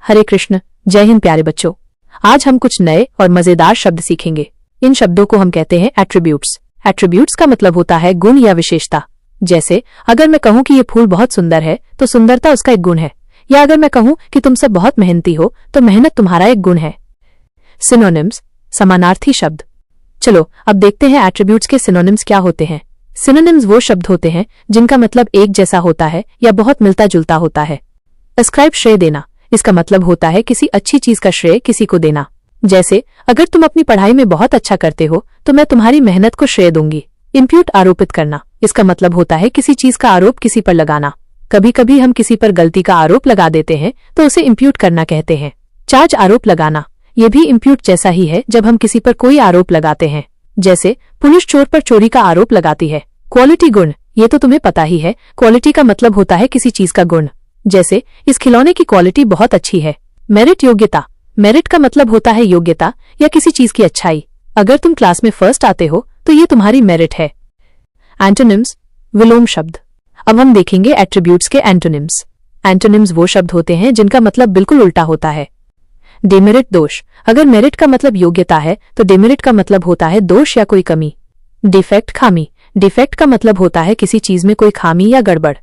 हरे कृष्ण, जय हिंद प्यारे बच्चों। आज हम कुछ नए और मजेदार शब्द सीखेंगे। इन शब्दों को हम कहते हैं एट्रीब्यूट्स। एट्रीब्यूट्स का मतलब होता है गुण या विशेषता। जैसे अगर मैं कहूं कि ये फूल बहुत सुंदर है तो सुंदरता उसका एक गुण है, या अगर मैं कहूं कि तुम सब बहुत मेहनती हो तो मेहनत तुम्हारा एक गुण है। सिनोनिम्स, समानार्थी शब्द। चलो अब देखते हैं एट्रीब्यूट्स के सिनोनिम्स क्या होते हैं। सिनोनिम्स वो शब्द होते हैं जिनका मतलब एक जैसा होता है या बहुत मिलता जुलता होता है। अस्क्राइब, श्रेय देना। इसका मतलब होता है किसी अच्छी चीज का श्रेय किसी को देना। जैसे अगर तुम अपनी पढ़ाई में बहुत अच्छा करते हो तो मैं तुम्हारी मेहनत को श्रेय दूंगी। इम्प्यूट, आरोपित करना। इसका मतलब होता है किसी चीज का आरोप किसी पर लगाना। कभी कभी हम किसी पर गलती का आरोप लगा देते हैं तो उसे इम्प्यूट करना कहते हैं। चार्ज, आरोप लगाना। ये भी इम्प्यूट जैसा ही है जब हम किसी पर कोई आरोप लगाते हैं। जैसे पुलिस चोर पर चोरी का आरोप लगाती है। क्वालिटी, गुण। ये तो तुम्हें पता ही है, क्वालिटी का मतलब होता है किसी चीज का गुण। जैसे इस खिलौने की क्वालिटी बहुत अच्छी है। मेरिट, योग्यता। मेरिट का मतलब होता है योग्यता या किसी चीज की अच्छाई। अगर तुम क्लास में फर्स्ट आते हो तो ये तुम्हारी मेरिट है। एंटोनिम्स, विलोम शब्द। अब हम देखेंगे एट्रीब्यूट्स के एंटोनिम्स। एंटोनिम्स वो शब्द होते हैं जिनका मतलब बिल्कुल उल्टा होता है। डेमेरिट, दोष। अगर मेरिट का मतलब योग्यता है तो डेमेरिट का मतलब होता है दोष या कोई कमी। डिफेक्ट, खामी। डिफेक्ट का मतलब होता है किसी चीज में कोई खामी या गड़बड़।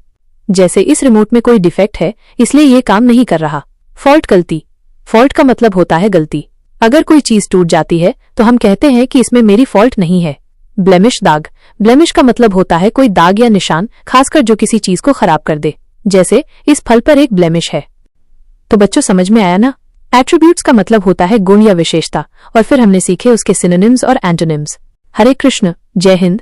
जैसे इस रिमोट में कोई डिफेक्ट है इसलिए ये काम नहीं कर रहा। फॉल्ट, गलती। फॉल्ट का मतलब होता है गलती। अगर कोई चीज टूट जाती है तो हम कहते हैं कि इसमें मेरी फॉल्ट नहीं है। ब्लेमिश, दाग। ब्लेमिश का मतलब होता है कोई दाग या निशान, खासकर जो किसी चीज को खराब कर दे। जैसे इस फल पर एक ब्लेमिश है। तो बच्चों समझ में आया ना? एट्रीब्यूट्स का मतलब होता है गुण या विशेषता, और फिर हमने सीखे उसके सिनोनिम्स और एंटोनिम्स। हरे कृष्ण, जय हिंद।